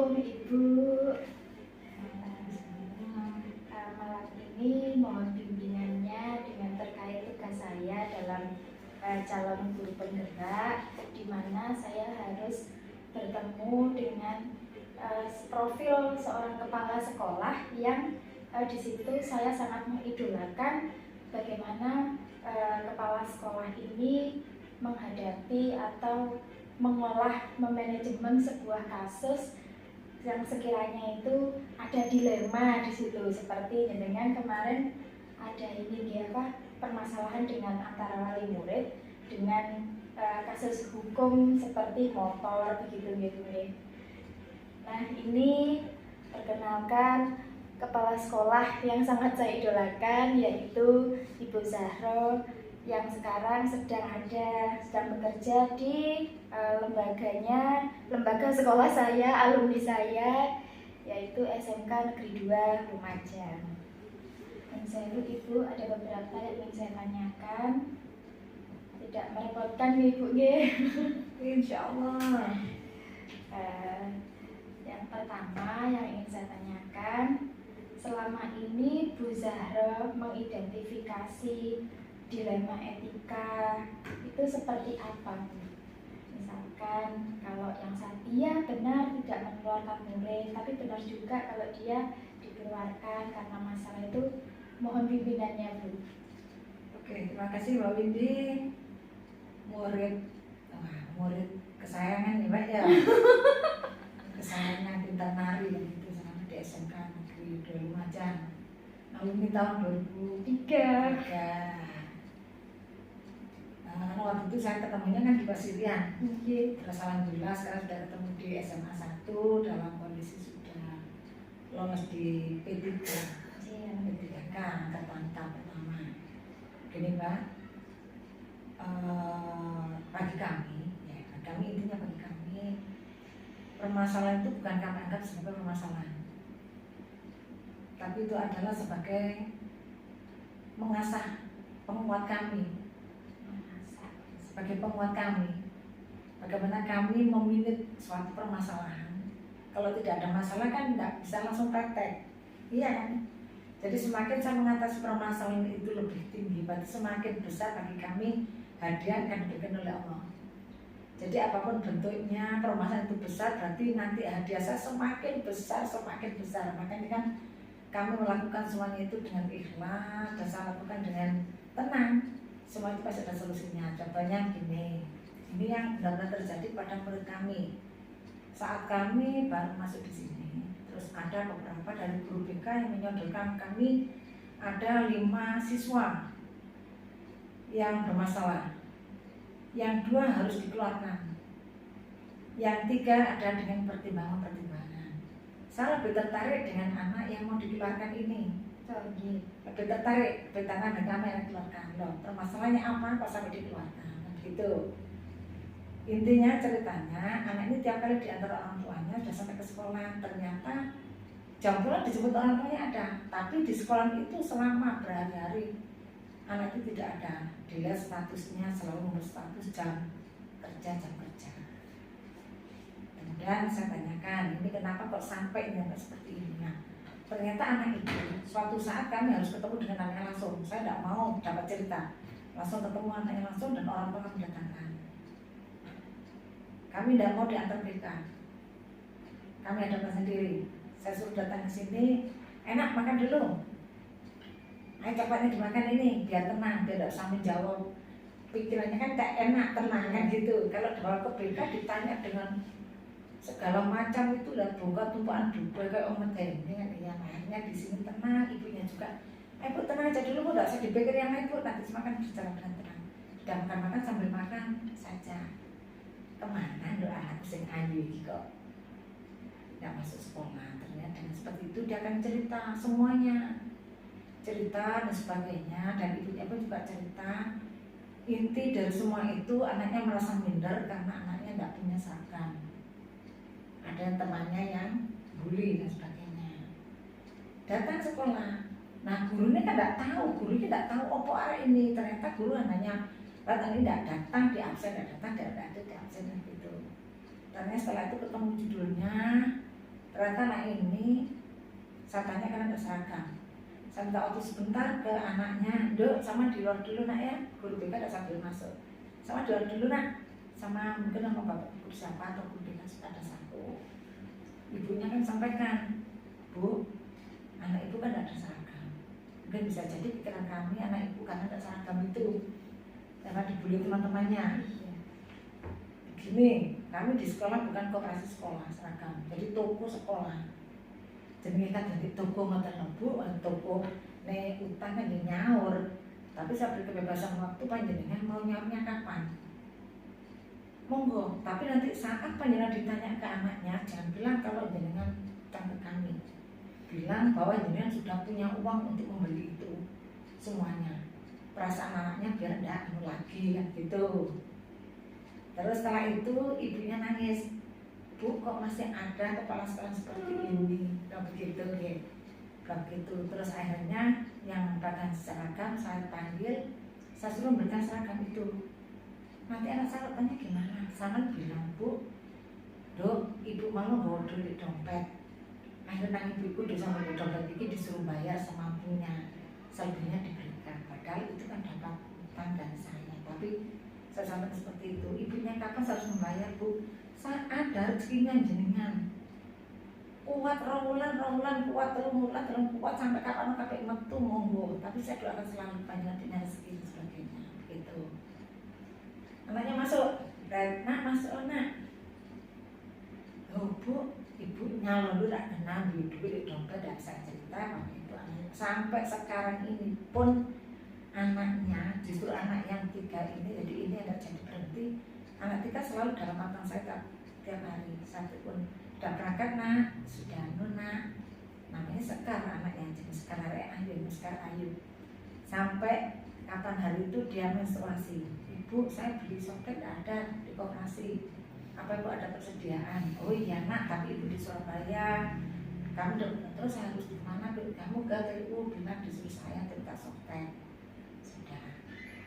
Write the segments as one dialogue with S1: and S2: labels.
S1: Assalamualaikum Ibu. Malam ini mohon bimbingannya dengan terkait tugas saya dalam calon guru penggerak, di mana saya harus bertemu dengan profil seorang kepala sekolah yang di situ saya sangat mengidolakan bagaimana kepala sekolah ini menghadapi atau mengolah, memanajemen sebuah kasus yang sekiranya itu ada dilema di situ, seperti dengan kemarin ada permasalahan dengan antara wali murid dengan kasus hukum seperti motor begitu. Nah, ini perkenalkan kepala sekolah yang sangat saya idolakan, yaitu Ibu Zahro, yang sekarang sedang bekerja di lembaga sekolah saya, alumni saya, yaitu SMK Negeri 2 Lumajang. Dan saya Ibu, ada beberapa yang ingin saya tanyakan, tidak merepotkan Ibu
S2: Insya Allah.
S1: Yang pertama yang ingin saya tanyakan, selama ini Bu Zahro mengidentifikasi dilema etika itu seperti apa? Misalkan kalau yang dia benar tidak mengeluarkan murid, tapi benar juga kalau dia dikeluarkan karena masalah itu. Mohon bimbingannya Bu.
S2: Oke, terima kasih Mbak Windy. Murid kesayangan nih Mbak ya. Kesayangan Bintang Nari yang itu sama di SMK Negeri 2 Lumajang. Alumni tahun 2003. Waktu itu saya ketemunya kan di Pasirian. Terus alhamdulillah sekarang sudah ketemu di SMA 1 dalam kondisi sudah lolos di P3 P3K angkatan pertama. Gini Mbak, bagi kami intinya bagi kami, permasalahan itu bukan kami anggap sebagai permasalahan, tapi itu adalah sebagai mengasah penguat kami, sebagai penguat kami, bagaimana kami meminit suatu permasalahan. Kalau tidak ada masalah kan tidak bisa langsung praktek, iya kan? Jadi semakin saya mengatasi permasalahan itu lebih tinggi, berarti semakin besar bagi kami hadiah akan diberikan oleh Allah. Jadi apapun bentuknya permasalahan itu besar, berarti nanti hadiah saya semakin besar. Makanya kan kami melakukan semuanya itu dengan ikhlas dan saya lakukan dengan tenang. Semua itu pasti ada solusinya. Contohnya gini, ini yang benar-benar terjadi pada murid kami. Saat kami baru masuk di sini, terus ada beberapa dari guru BK yang menyodorkan kami ada 5 siswa yang bermasalah, yang 2 harus dikeluarkan, yang 3 ada dengan pertimbangan. Saya lebih tertarik dengan anak yang mau dikeluarkan ini. Lebih tertarik dengan kami yang dikeluarkan. Loh, permasalahannya apa kok sampai dikeluarkan? Gitu. Intinya ceritanya anak ini tiap kali diantar orang tuanya sudah sampai ke sekolah, ternyata jam pulang disebut orang tuanya ada, tapi di sekolah itu selama berhari-hari anak itu tidak ada. Dilihat statusnya selalu berstatus jam kerja. Kemudian saya tanyakan, ini kenapa kok sampai seperti ini? Nah, ternyata anak itu suatu saat kami harus ketemu dengan anaknya langsung. Saya tidak mau dapat cerita, langsung ketemu anaknya langsung dan orang tua kami datangkan. Kami tidak mau diantar BK, kami hadapan sendiri. Saya suruh datang ke sini, enak makan dulu. Ayo cepatnya dimakan ini, biar tenang, biar tidak usah menjawab. Pikirannya kan tak enak, tenang kan gitu. Kalau dibawa ke BK ditanya dengan segala macam itu dan buka tumpuan duka kayak omet ini kan yang akhirnya di sini tenang, ibunya juga. Ibu tenang aja dulu, tidak usah dipikir yang lain Bu, nanti makan bicara dengan tenang. Sudah makan sambil makan saja. Kemana doa anak sing ayu kok tidak masuk sekolah? Ternyata dengan seperti itu dia akan cerita semuanya, cerita dan sebagainya, dan ibunya pun juga cerita. Inti dari semua itu anaknya merasa minder karena anaknya tidak punya seragam. Ada temannya yang bully dan sebagainya. Datang sekolah, nah gurunya kan tidak tahu, apa arah ini. Ternyata guru hanya ini tidak datang di absen, tidak datang di absen gitu. Ternyata setelah itu ketemu judulnya Ternyata anak ini saya tanya karena ada seragam. Saya minta waktu sebentar ke anaknya, Dok, sama di luar dulu nak ya. Guru BK ada sambil masuk. Sama di luar dulu nak. Sama mungkin sama bapak ibu siapa atau guru BK ada satu. Ibunya kan sampaikan, Bu, anak ibu kan ada seragam. Mungkin bisa jadi pikiran kami anak ibu karena ada seragam itu, karena dibully teman-temannya. Gini, kami di sekolah bukan koperasi sekolah seragam, jadi toko sekolah. Jadi kan jadi toko ngoten Bu, toko nek utang kan nyaur. Tapi saya beri kebebasan waktu panjenengan mau nyaurnya kapan. Monggo, tapi nanti saat panjenengan ditanya ke anaknya, jangan bilang kalau jenengan utang ke kami. Bilang bahwa jenengan sudah punya uang untuk membeli itu semuanya. Perasaan anaknya biar enggak lagi kan gitu. Terus setelah itu ibunya nangis, Bu, kok masih ada kepala sekolah seperti ini? Kalau begitu ya, kalau begitu. Terus akhirnya yang bagian seragam saya panggil, saya suruh memberikan seragam itu. Nanti anak saya tanya gimana? Saya bilang, Bu, Dok, ibu malu bawa duit dompet. Akhirnya ibu sama dompet ini disuruh bayar semampunya, selebihnya diberikan. Padahal itu kan dapat utang dari saya. Tapi saya sampaikan seperti itu. Ibunya kapan saya harus membayar, Bu? Saya ada rezekinya jenengan. Kuat rawulan, kuat kuat sampai kapan sampai metu monggo. Tapi saya doakan selalu panjang dengan rezeki dan sebagainya. Gitu. Anaknya masuk, nak masuk nak. Oh Bu, ibu nyalon dulu tak kenal duit di dompet dan saya cerita sama itu anaknya. Sampai sekarang ini pun anaknya, justru anak yang 3 ini, jadi ini ada jadi berhenti. Anak kita selalu dalam matang saya tiap hari. Satu pun tidak berangkat nak, sudah nak. Namanya Sekar, anak yang jenis Sekar Ayu, Sekar Ayu. Sampai kapan hari itu dia menstruasi. Ibu, saya beli soket ada di koperasi. Apa ibu ada persediaan? Oh iya nak, tapi ibu di Surabaya. Kamu terus harus di mana? Kamu ke ibu bilang disuruh saya cerita soket. Sudah.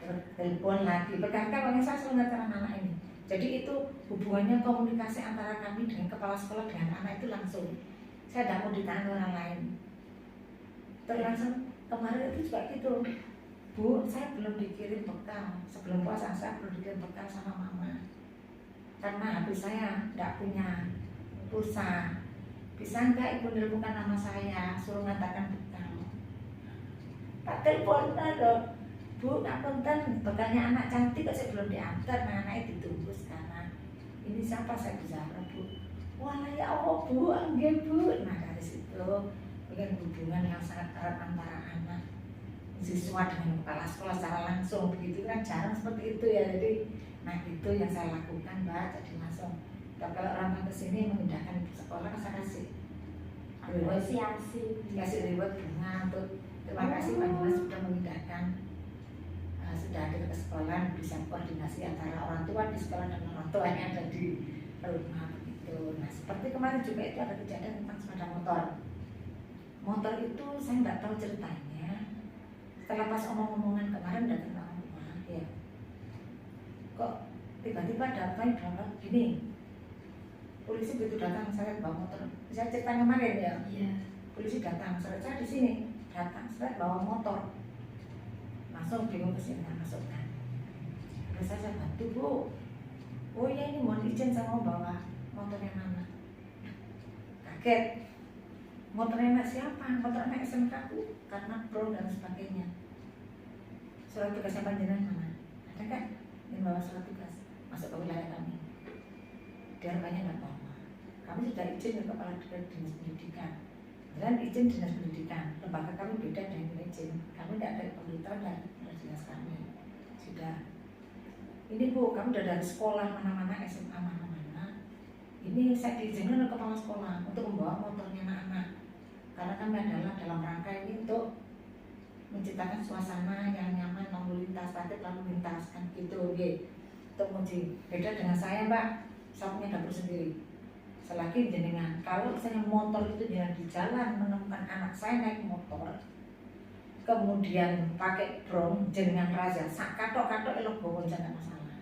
S2: Terus telepon lagi. Berkali-kali saya selalu ngatakan anak ini. Jadi itu hubungannya komunikasi antara kami dengan kepala sekolah dengan anak itu langsung. Saya tidak mau ditanya orang lain. Terlangsung kemarin itu juga gitu. Bu, saya belum dikirim bekal. Sebelum puasa saya belum dikirim bekal sama mama. Karena HP saya tidak punya pulsa. Bisa enggak ibu nelfonkan nama saya, suruh ngatakan bekal. Tak telepon dok. Bu, nak punten, bekalnya anak cantik kok saya belum diantar, nah anaknya ditunggu sekarang. Ini siapa? Saya bicara, Bu. Wah ya Allah Bu, anggih Bu. Nah dari situ bikin hubungan yang sangat erat antara anak siswa dengan kepala sekolah secara langsung. Begitu kan jarang seperti itu ya. Jadi, nah itu yang saya lakukan Mbak. Jadi langsung kalau orang ke sini memindahkan sekolah, saya kasih
S1: apresiasi,
S2: kasih reward bunga untuk terima kasih Pak Dinas sudah memindahkan. Sudah ada ke sekolah, bisa koordinasi antara orang tua di sekolah dan orang tuanya ada di rumah begitu. Nah seperti kemarin juga itu ada kejadian tentang sepeda motor. Motor itu saya nggak tahu ceritanya. Setelah pas omong-omongan kemarin datang ke rumah, ya kok tiba-tiba datang bilang gini, polisi begitu datang saya bawa motor. Saya cerita kemarin ya.
S1: Iya.
S2: Polisi datang, saya di sini datang, saya bawa motor. Langsung bingung ke sini, masukkan. Terus saya bantu Bu. Oh iya ini mohon izin saya mau bawa motornya mana? Kaget. Motornya anak siapa? Motor anak SMK Bu, karena pro dan sebagainya. Surat tugasnya panjenengan mana? Ada kan? Ini bawa surat tugas masuk ke wilayah kami. Dia rupanya tidak bawa. Kami sudah izin ke kepala dinas pendidikan. Dan izin dinas pendidikan, lembaga kami beda dengan izin. Kami tidak ada pemberitahuan dari dinas kami. Sudah. Ini Bu, kamu sudah dari sekolah mana-mana, SMA mana-mana. Ini saya diizinkan oleh kepala sekolah untuk membawa motornya anak-anak. Karena kami adalah dalam rangka ini untuk menciptakan suasana yang nyaman lalu lintas, tertib lalu lintas kan gitu, gitu. Untuk menguji. Beda dengan saya Mbak, saya punya dapur sendiri. Selagi jenengan, kalau misalnya motor itu jalan di jalan menemukan anak saya naik motor, kemudian pakai brong jenengan raja, sak katok-katok elok bawa jangan masalah.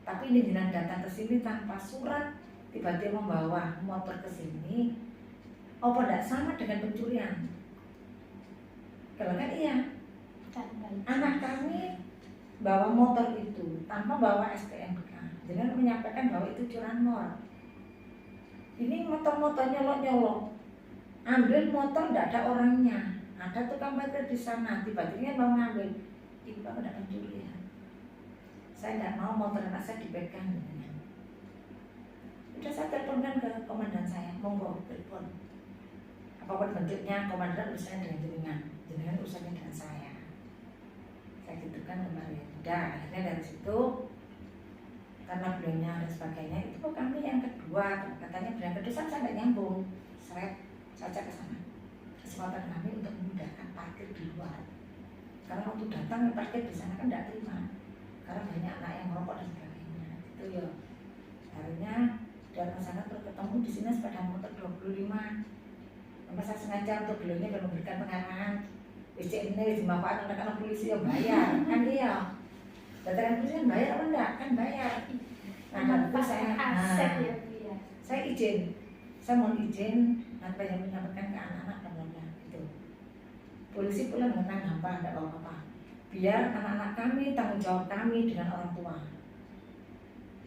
S2: Tapi ini jenengan datang ke sini tanpa surat, tiba-tiba membawa motor ke sini, Apa tidak sama dengan pencurian? Kalau kan iya, anak kami bawa motor itu tanpa bawa STNK, dengan menyampaikan bahwa itu curanmor. Ini motor-motor nyolok-nyolok, ambil motor tidak ada orangnya, ada tukang parkir di sana, tiba-tiba mau ngambil, itu ada pencurian. Saya tidak mau motor anak saya dipegang. Udah saya teleponkan ke komandan saya, monggo telepon. Apapun bentuknya, komandan urusannya dengan jenengan urusannya dengan saya. Saya gitukan kemarin. Udah, akhirnya dari situ karena beliaunya dan sebagainya, itu kok kami yang kedua, katanya beliau kedua saya tidak nyambung, seret saja ke sana. Kesempatan kami untuk memudahkan parkir di luar. Karena waktu datang parkir di sana kan tidak terima, karena banyak anak yang merokok dan sebagainya. Itu ya. Akhirnya datang sana terus ketemu di sini sepeda motor 25. Maka saya sengaja untuk beliaunya dan memberikan pengarahan. WC ini dimanfaatkan anak-anak polisi yang bayar, kan dia. Datang polisi kan bayar apa enggak? Kan bayar. Nah, itu saya izin, saya mau izin nanti yang menyampaikan ke anak-anak dan gitu. Polisi pulang mengenang apa, enggak apa-apa. Biar anak-anak kami tanggung jawab kami dengan orang tua.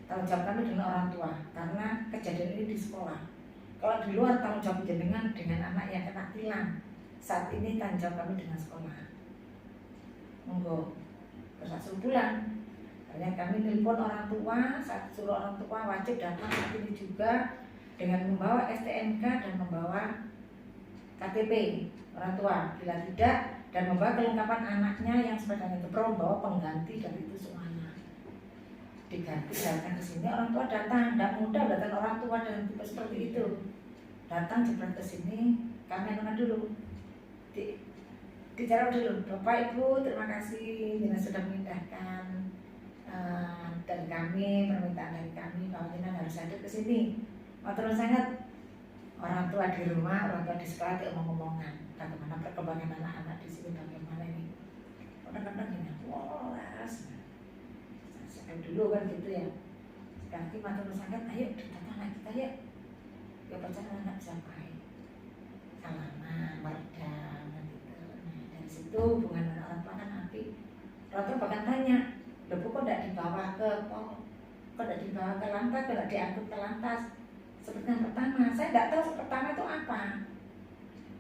S2: Tanggung jawab kami dengan orang tua, karena kejadian ini di sekolah. Kalau di luar tanggung jawab jenengan dengan anak yang kena tilang. Saat ini tanggung jawab kami dengan sekolah. Monggo, suruh pulang. Hanya kami nelpon orang tua, saat suruh orang tua wajib datang saat ini juga dengan membawa STNK dan membawa KTP orang tua. Bila tidak, dan membawa kelengkapan anaknya yang sepedanya itu perlu membawa pengganti dari itu semuanya. Diganti datang ke sini, orang tua datang, tidak mudah datang orang tua dan tipe seperti itu. Datang jemput ke sini, kami akan dulu. Dijawab dulu, Bapak Ibu terima kasih Jenengan sudah memindahkan dan kami permintaan dari kami bahwa Jenengan harus hadir ke sini. Matur sangat orang tua di rumah, orang tua di sekolah itu omong-omongan bagaimana perkembangan anak-anak di sini, bagaimana ini. Kadang-kadang gini, wah, saya dulu kan gitu ya. Sekarang matur sangat, ayo kita anak kita ya. Ya pacaran anak siapa? Salaman, meredam. Itu hubungan dengan orang tua kan api. Orang tua bahkan tanya, loh kok tidak dibawa ke kok tidak dibawa ke lantas, kok tidak diangkut ke lantas seperti yang pertama. Saya tidak tahu pertama itu apa.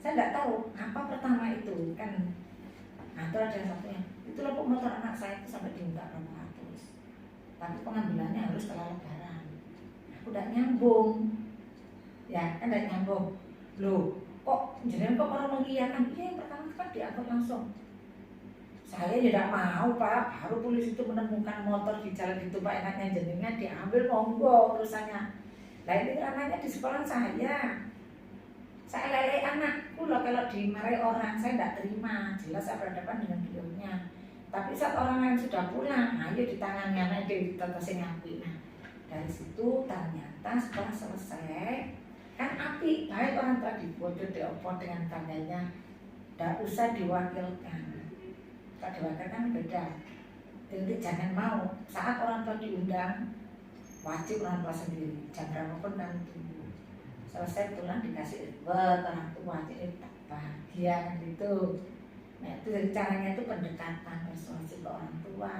S2: Saya tidak tahu apa pertama itu kan. Nah itu ada satunya. Itu loh motor anak saya itu sampai diminta 200. Tapi pengambilannya harus setelah lebaran. Aku tidak nyambung. Ya kan tidak nyambung. Loh kok jenengan kok orang mengiyakan? Iya yang pertama kan diangkut langsung. Saya tidak mau Pak, baru polisi itu menemukan motor di jalan itu Pak, enaknya jenengan diambil monggo urusannya. Nah ini anaknya di sekolah saya lele anakku loh kalau dimarahi orang, saya tidak terima. Jelas saya berhadapan dengan beliaunya. Tapi saat orang lain sudah pulang, ayo ditangani anak itu ditetesin api. Nah dari situ ternyata setelah selesai kan api, baik orang tua dibodoh diopot dengan tandanya tidak usah diwakilkan. Kalau diwakilkan beda. Jadi jangan mau saat orang tua diundang, wajib orang tua sendiri, jam berapapun kan tunggu. Selesai pulang dikasih reward orang tua, jadi tak bahagia kan gitu. Nah itu dari caranya itu pendekatan persuasi ke orang tua,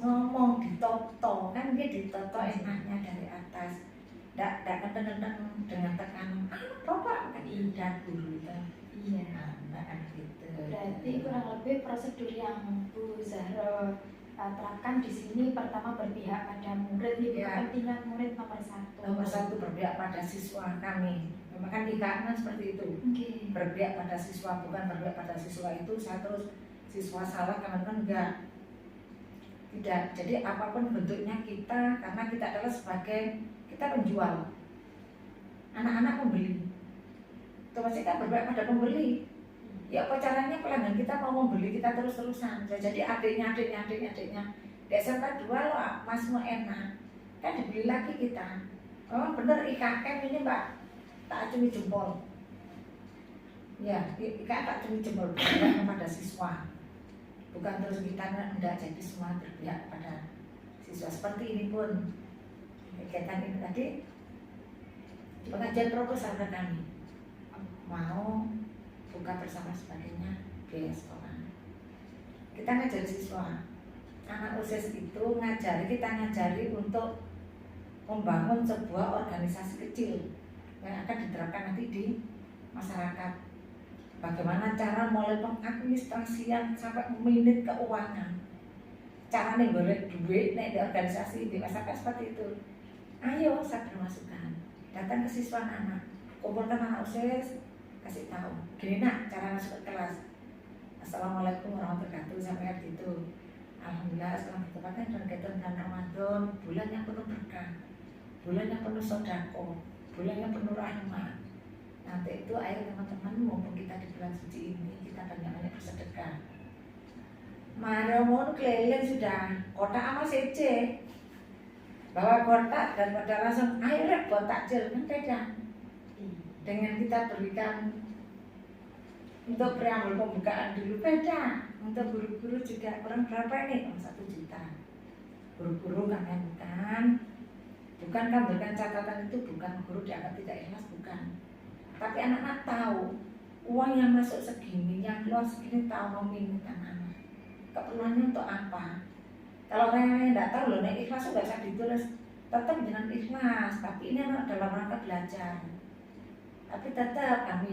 S2: ngomong ditoto, kan dia ditoto enaknya dari atas. Tidak kadang-kadang dengan tekanan Bapak kan indah dulu kan. Iya, kan gitu.
S1: Berarti kurang lebih prosedur yang Bu Zahra terapkan di sini pertama berpihak pada murid, ya. Kepentingan murid nomor satu.
S2: Nomor satu berpihak pada siswa kami. Memang kan IKN seperti itu.
S1: Okay.
S2: Berpihak pada siswa, bukan berpihak pada siswa itu saya terus siswa salah kan enggak. Tidak. Jadi apapun bentuknya kita, karena kita adalah sebagai kita penjual, anak-anak pembeli. Itu pasti kan berpihak pada pembeli. Ya apa caranya pelanggan kita mau membeli kita terus-terusan. Jadi adiknya. Di SMK 2 loh, Mas mau enak. Kan dibeli lagi kita. Oh bener IKM ini Mbak, tak acungi jempol. Ya, IKM tak acungi jempol berpihak kepada siswa. Bukan terus kita tidak jadi semua berpihak pada siswa. Seperti ini pun kegiatan ini tadi pengajian proposal ke kami. mau buka bersama sebagainya biaya sekolah. Kita ngajari siswa, anak OSIS itu kita ngajari untuk membangun sebuah organisasi kecil yang akan diterapkan nanti di masyarakat. Bagaimana cara mulai pengadministrasian sampai menit keuangan, cara nih golek duit nih di organisasi di masyarakat seperti itu. Ayo saya bermasukan, datang ke siswa anak, kumpulkan anak OSIS, kasih tahu, gini nak cara masuk ke kelas. Assalamualaikum warahmatullahi wabarakatuh, sampai gitu. Alhamdulillah setelah bertepatan dan kegiatan bulan Ramadan, bulan yang penuh berkah, bulan yang penuh sodako, bulan yang penuh rahmat. Nanti itu ayo teman-teman, mumpung kita di bulan suci ini, kita banyak-banyak bersedekah. Mari mau keliling sudah, kotak amal sece, bawa kotak dan pada langsung ayo buat takjil, kan beda. Dengan kita berikan untuk preambul pembukaan dulu beda. Untuk guru-guru juga kurang berapa ini? 1 juta. Guru-guru kami bukan kamu berikan catatan itu, bukan guru dianggap tidak ikhlas, bukan. Tapi anak-anak tahu uang yang masuk segini, yang keluar segini, tahu meminit anak-anak. Keperluannya untuk apa? Kalau orang yang tidak tahu loh, nek ikhlas sudah bisa ditulis, tetap dengan ikhlas. Tapi ini anak dalam rangka belajar. Tapi tetap kami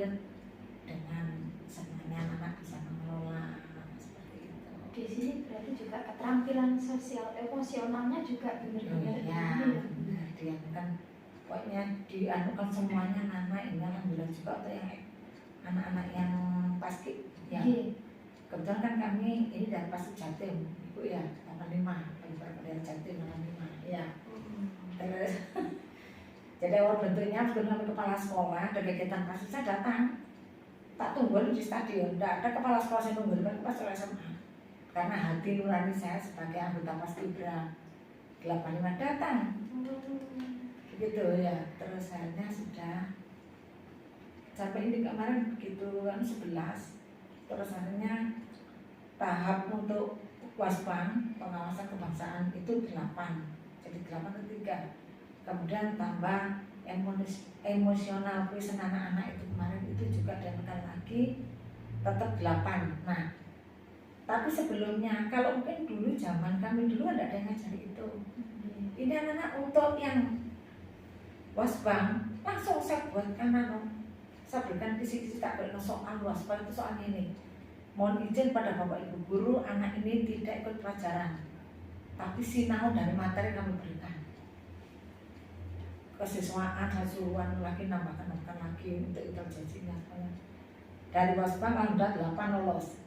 S2: dengan senangnya anak bisa mengelola seperti itu.
S1: Di sini berarti juga keterampilan sosial emosionalnya juga benar-benar
S2: benar, dia kan pokoknya dianukan semuanya anak ini. Alhamdulillah juga untuk yang anak-anak yang paski ya. Kebetulan kan kami ini dari Pasir Jatim, Ibu ya, 85, dari Jatim 85 ya. Terus jadi awal bentuknya sebelum kepala sekolah ada kegiatan pasti saya datang, tak tunggu di stadion, tidak ada kepala sekolah saya tunggu pas SMA. Karena hati nurani saya sebagai anggota Paskibra 85 datang, begitu ya. Terus akhirnya sudah sampai ini kemarin begitu kan 11. Terus akhirnya tahap untuk Wasbang pengawasan kebangsaan itu 8, jadi 8 ke 3. Kemudian tambah emosional present anak-anak itu kemarin itu juga dilakukan lagi tetap 8. Nah, tapi sebelumnya kalau mungkin dulu zaman kami dulu ada yang ngajari itu. Ini anak-anak untuk yang Wasbang langsung saya buatkan saya berikan kisi-kisi tak boleh soal Wasbang itu soalnya ini. Mohon izin pada Bapak Ibu guru, anak ini tidak ikut pelajaran, tapi sinau dari materi kami berikan. Kesiswaan, hasuan lagi nambahkan lagi untuk intelijensinya. Dari Wasbang alhamdulillah 8 lolos.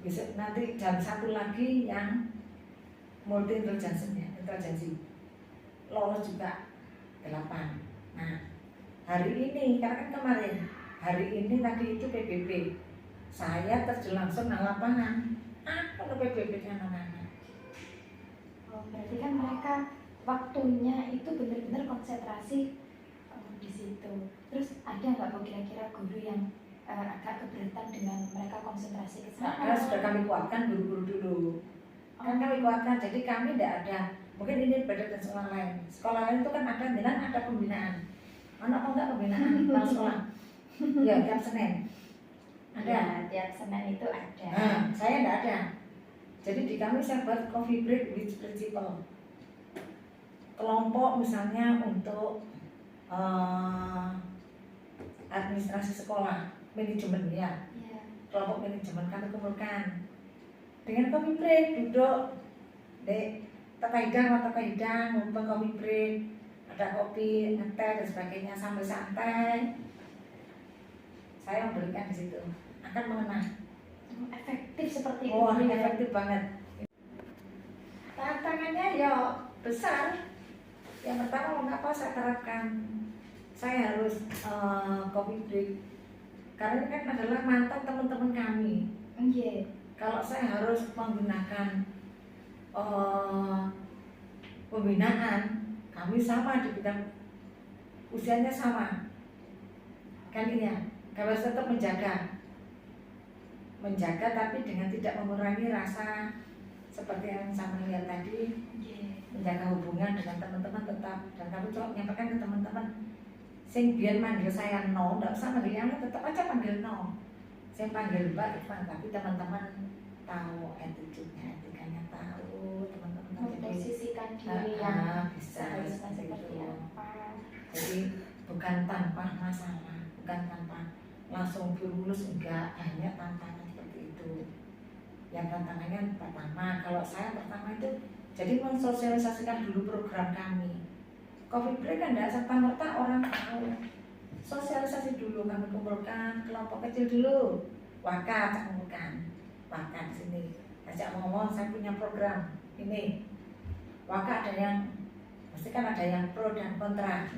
S2: Besok nanti jam 1 lagi yang multi intelijensi lolos juga 8. Nah, hari ini karena kan kemarin hari ini tadi itu PBB, saya terjun langsung ke lapangan. Apa PBB-nya anak-anak?
S1: Oh, berarti kan mereka waktunya itu benar-benar konsentrasi di situ. Terus ada nggak kira-kira guru yang agak keberatan dengan mereka konsentrasi ke sana?
S2: Nah, sudah kami kuatkan guru-guru dulu. Kan kami kuatkan, jadi kami tidak ada. Mungkin ini beda dengan sekolah lain. Sekolah lain itu kan ada pembinaan. Mana apa enggak pembinaan dalam sekolah? Ya, tiap Senin. Ada.
S1: Ya, tiap Senin itu ada.
S2: Nah, saya tidak ada. Jadi di kami saya buat coffee break with principal. Kelompok misalnya untuk administrasi sekolah, manajemen ya. Kelompok manajemen kami kumpulkan dengan coffee break, duduk dek hidang ngumpul coffee break, ada kopi, ngeteh dan sebagainya sambil santai. Saya memberikan di situ akan mengenal.
S1: Efektif seperti itu.
S2: Oh, efektif banget. Tantangannya ya besar. Yang pertama mengapa saya terapkan, saya harus coffee break karena ini kan adalah mantan teman-teman kami. Kalau saya harus menggunakan pembinaan, kami sama di bidang usianya sama kan ini ya, kami harus tetap menjaga tapi dengan tidak mengurangi rasa seperti yang saya lihat tadi. Menjaga hubungan dengan teman-teman tetap, dan kami coba menyampaikan ke teman-teman, Sing biyen manggil saya No, nggak usah manggil yang tetap aja panggil No. Saya panggil Mbak Irfan, tapi teman-teman tahu attitude-nya, etikanya tahu, teman-teman jadi
S1: Memposisikan diri yang
S2: bisa
S1: seharusnya
S2: seperti
S1: seperti
S2: itu.
S1: apa.
S2: Jadi bukan tanpa masalah, bukan tanpa langsung lulus, enggak, hanya tantangan seperti itu. Yang tantangannya pertama, kalau saya pertama itu jadi mensosialisasikan dulu program kami. Coffee break kan tidak serta-merta orang tahu. Sosialisasi dulu, kami kumpulkan kelompok kecil dulu. Waka, cak kumpulkan. Waka di sini. Ajak ngomong, saya punya program ini. Waka ada yang, pasti kan ada yang pro dan kontra.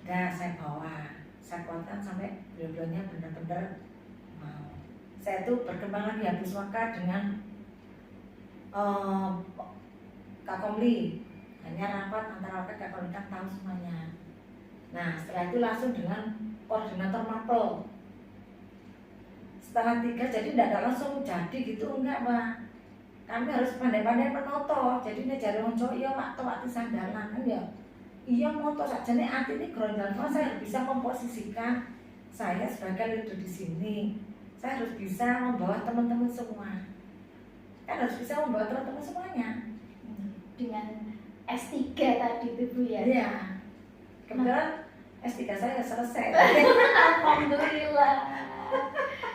S2: Nah, saya bawa, saya kuatkan sampai beliau-beliaunya benar-benar mau. Saya itu berkembang lagi habis Waka dengan Kak Komli. Hanya rapat antara Waka Kak Komli kan tahu semuanya. Nah, setelah itu langsung dengan koordinator mapel. Setelah 3, jadi tidak ada langsung jadi gitu, enggak Mbak. Kami harus pandai-pandai menoto. Jadi ini jari wonco iya mak towak sandalan kan ya. Iya moto saja nih arti ini geronjal. Saya harus bisa komposisikan saya sebagai leader di sini. Saya harus bisa membawa teman-teman semua. Kan harus bisa membawa teman-teman semuanya.
S1: Dengan S3 tadi itu Bu ya.
S2: Iya. Kebetulan S3 saya selesai.
S1: Alhamdulillah.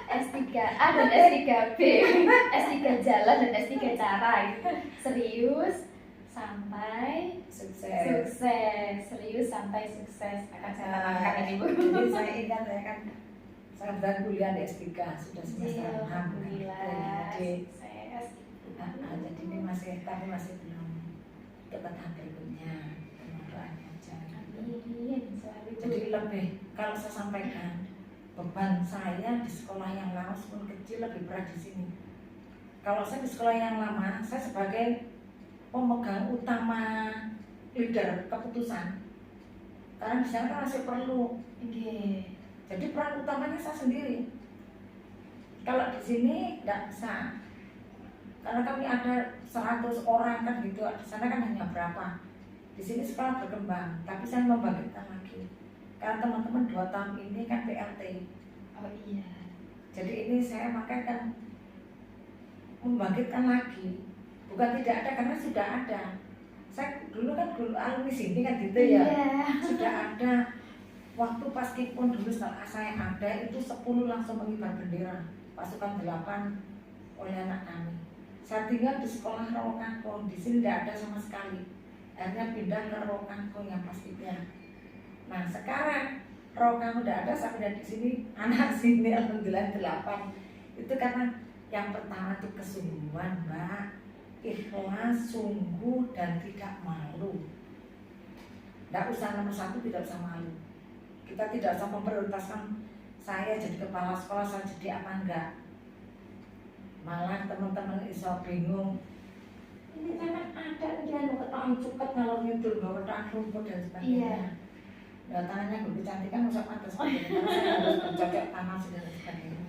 S1: S3A dan S3B, S3 jalan dan S3 cara gitu. Serius sampai
S2: Sukses.
S1: serius sampai sukses. Akan saya tambahkan ini Bu.
S2: Jadi saya ingat saya kan sedang kuliah di S3 sudah semester 6.
S1: Alhamdulillah.
S2: Jadi
S1: Sukses.
S2: jadi ini masih belum untuk tahap berikutnya. Doanya aja.
S1: Amin. Selalu
S2: Jadi lebih kalau saya sampaikan beban saya di sekolah yang lama pun kecil lebih berat di sini. Kalau saya di sekolah yang lama, saya sebagai pemegang utama leader keputusan. Karena di sana kan masih perlu. Jadi peran utamanya saya sendiri. Kalau di sini tidak bisa. Karena kami ada 100 orang kan gitu. Di sana kan hanya berapa. Di sini sekolah berkembang, tapi saya membangkitkan lagi. Karena teman-teman 2 tahun ini kan PLT.
S1: Oh iya.
S2: Jadi ini saya makanya kan membangkitkan lagi. Bukan tidak ada, karena sudah ada. Saya dulu kan alumni sini kan gitu ya.
S1: Iya.
S2: Sudah ada. Waktu pas Kipon dulu setelah saya ada itu 10 langsung mengibar bendera pasukan 8 oleh anak kami. Saya tinggal di sekolah Rawakangkung, di sini tidak ada sama sekali. Akhirnya pindah ke Rawakangkung yang pastinya. Nah sekarang Rawakangkung tidak ada, saya pindah di sini, anak sini alhamdulillah 8. Itu karena yang pertama itu kesungguhan Mbak, ikhlas, sungguh dan tidak malu. Tidak usah nomor 1, tidak usah malu. Kita tidak usah memprioritaskan saya jadi kepala sekolah, saya jadi apa enggak. Malah teman-teman iso bingung. Ini kan ada dia mau ketahuan cukup ngalor ngidul bawa ketahuan rumput dan sebagainya. Datangannya gue kecantikan usah pantas karena saya harus bercocok tanam dan sebagainya.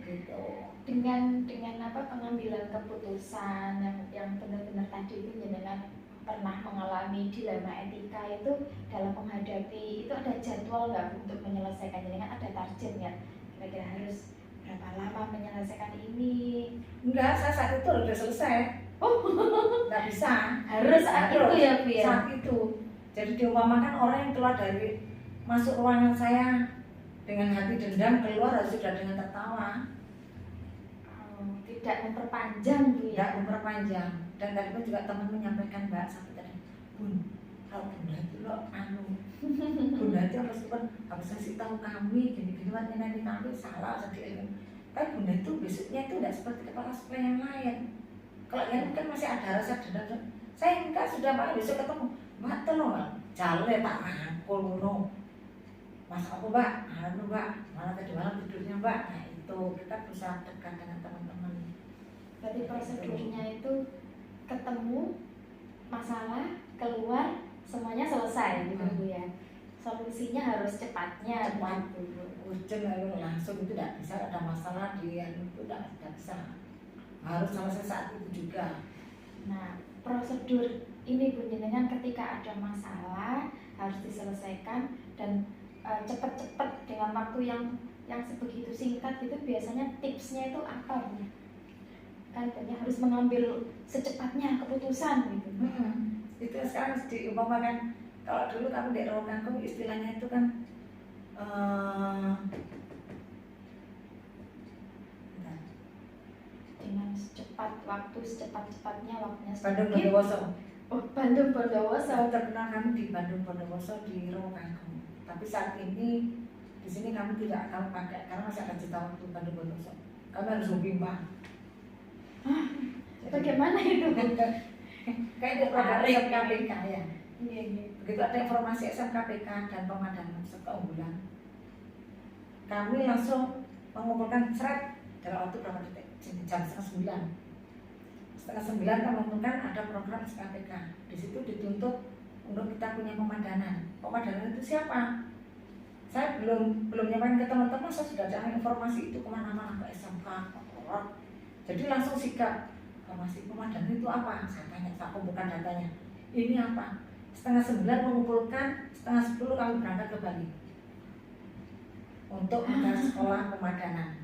S2: Gitu.
S1: Dengan apa pengambilan keputusan yang benar-benar tadi itu dengan pernah mengalami dilema etika itu dalam menghadapi itu ada jadwal nggak untuk menyelesaikan, jadi kan ada target ya, kira-kira harus berapa lama menyelesaikan ini?
S2: Enggak, saya saat itu udah selesai. Nggak bisa.
S1: Harus saat itu ya Bu ya?
S2: Saat itu. Jadi diumpamakan orang yang keluar dari masuk ruangan saya dengan hati dendam, keluar harus sudah dengan tertawa.
S1: Tidak memperpanjang Bu ya?
S2: Tidak memperpanjang. Dan tadi pun juga teman menyampaikan Mbak sampai tadi, Bun, kalau Bunda itu loh Bunda itu harus kasih tahu kami gini-gini nanti kami salah sedih. Kan Bunda itu besoknya itu tidak seperti kepala sekolah yang lain. Kalau yang kan masih ada rasa dendam. Saya enggak, sudah Pak besok ketemu Mbak tolong jale tak rangkul ngono. Mas aku Mbak, Mbak, malah tadi malam tidurnya Mbak. Nah itu kita berusaha dekat dengan teman-teman.
S1: Berarti prosedurnya itu ketemu masalah, keluar, semuanya selesai gitu Bu ya. Solusinya harus cepatnya.
S2: Cepat, urgent langsung itu tidak bisa, ada masalah dia itu tidak bisa. Harus selesai saat itu juga.
S1: Nah, prosedur ini Bu jenengan ketika ada masalah harus diselesaikan dan cepat-cepat dengan waktu yang sebegitu singkat itu biasanya tipsnya itu apa Bu? Kan banyak harus mengambil secepatnya keputusan gitu.
S2: Itu sekarang diumpamakan kalau dulu kami di Rawamangun istilahnya itu kan
S1: dengan secepat waktu secepat-cepatnya waktunya
S2: Bandung
S1: sedikit.
S2: Bondowoso.
S1: Oh, Bandung Bondowoso.
S2: Terkenal kami di Bandung Bondowoso di Rawamangun. Tapi saat ini di sini kami tidak akan pakai karena masih ada jeda waktu Bandung Bondowoso. Kami harus bimbang.
S1: Bagaimana itu?
S2: Kayak di program
S1: Tarik.
S2: SMKPK ya.
S1: Iya, iya.
S2: Begitu ada informasi SMKPK dan pemadanan serta unggulan, kami langsung mengumpulkan thread dalam waktu berapa detik? Jam setengah 9. Setengah 9 kami mengumpulkan ada program SMKPK. Di situ dituntut untuk kita punya pemadanan. Pemadanan itu siapa? Saya belum nyampaikan ke teman-teman, saya sudah cari informasi itu kemana-mana, ke SMK, ke Polres. Jadi langsung sikap informasi pemadanan itu apa? Saya tanya, saya kumpulkan datanya. Ini apa? Setengah 9 mengumpulkan, setengah 10 kami berangkat ke Bali untuk ada sekolah pemadanan.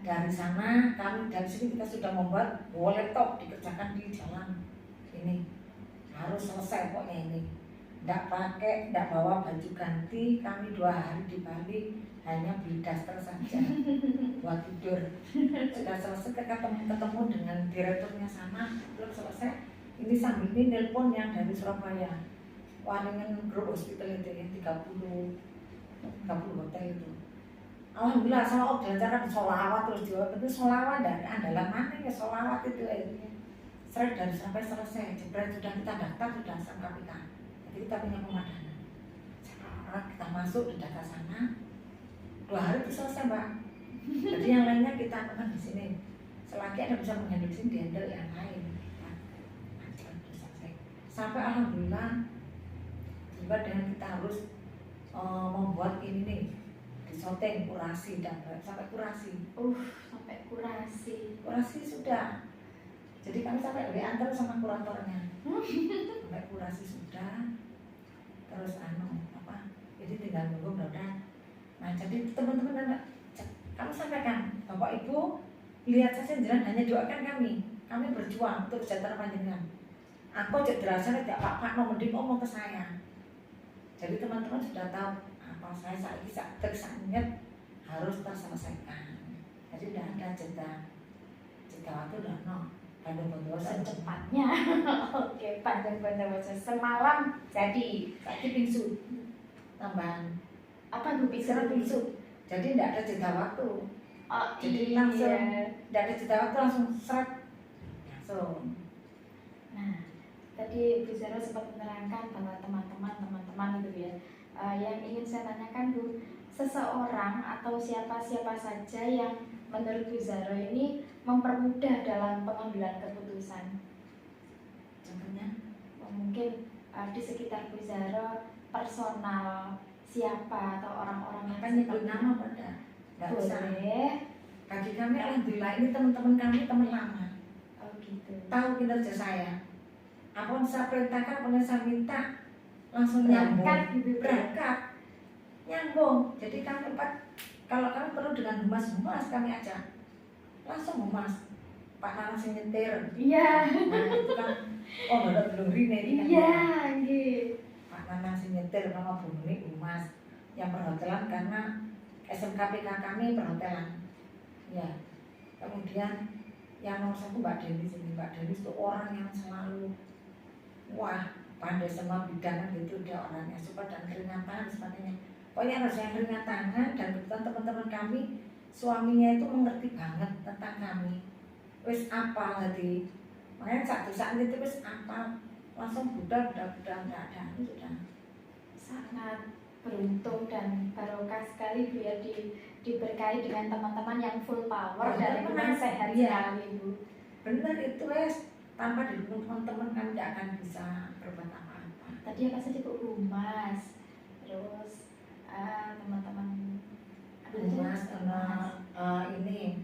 S2: Dari sana dari sini kita sudah membuat laptop dikerjakan di jalan ini, harus selesai pokoknya ini. Tidak bawa baju ganti. Kami 2 hari di Bali hanya beli daster saja buat tidur. Sudah selesai ketemu dengan direkturnya sana, belum selesai. Ini sambil ini nelpon yang dari Surabaya, Waringin Group Hospital itu yang 30 hotel itu. Alhamdulillah sama dilancarkan sholawat terus jawab itu sholawat dari andalan mana ya sholawat itu seret dari sampai selesai. Jebret sudah kita daftar sudah SMKPK. Jadi kita punya pemadanan. Sekarang kita masuk di data sana 2 hari itu selesai Mbak. Jadi yang lainnya kita akan di sini. Selagi ada bisa menghandle sini, dihandle yang lain. Sampai alhamdulillah juga dengan kita harus membuat ini nih disoting kurasi dan sampai kurasi.
S1: Sampai kurasi.
S2: Kurasi sudah. Jadi kami sampai diantar sama kuratornya. Sampai kurasi sudah. Terus jadi tinggal nunggu mudah-mudahan. Nah jadi teman-teman kami sampaikan Bapak Ibu lihat saja jalan hanya doakan kami berjuang untuk sejahtera panjenengan. Aku rasanya tidak Pak no mending ngomong ke saya. Jadi teman-teman sudah tahu apa saya saat ini tersangat harus terselesaikan. Jadi tidak ada jeda waktu udah Bandung Bondowoso
S1: secepatnya. Oke, Bandung Bondowoso semalam jadi bingsu
S2: tambahan
S1: apa Bu
S2: bingsu. Jadi tidak ada jeda waktu. Jadi
S1: iya.
S2: langsung tidak ada jeda waktu langsung seret langsung.
S1: Nah, tadi Bu Zahra sempat menerangkan bahwa teman-teman itu ya, yang ingin saya tanyakan Bu, seseorang atau siapa saja yang menurut Bu Zahra ini mempermudah dalam pengambilan keputusan.
S2: Contohnya
S1: Mungkin di sekitar Bu Zahra personal siapa atau orang-orang yang
S2: nyebut nama pada nggak usah.
S1: boleh.
S2: Bagi kami alhamdulillah ini teman-teman kami teman lama.
S1: Oh gitu.
S2: Tahu kinerja saya. Apa yang saya perintahkan, apa yang saya minta langsung nyambung. Berangkat nyambung. Jadi kami kalau kami perlu dengan humas kami ajak langsung humas. Pak Nanas yang nyetir.
S1: Iya.
S2: Nah itu kan belum ini.
S1: Iya, gitu.
S2: Pak Nanas yang nyetir nama Bu Muni humas. Yang perhotelan karena SMKPK kami perhotelan. Ya. Kemudian yang nomor 1 Mbak Denis ini. Mbak Denis itu orang yang selalu pandai semua bidang gitu, dia orangnya super dan keringat tangan dan sebagainya. Pokoknya harus yang keringat tangan dan kebetulan teman-teman kami suaminya itu mengerti banget tentang kami. Wis apa tadi? Makanya saat itu wis apa langsung udah nggak ada sudah.
S1: Sangat beruntung dan barokah sekali Bu ya diberkahi dengan teman-teman yang full power dan teman sehat sekali Bu.
S2: Benar itu tanpa didukung teman-teman kami tidak akan bisa berbuat apa-apa.
S1: Tadi apa saja Bu? Humas, terus teman-teman
S2: humas ini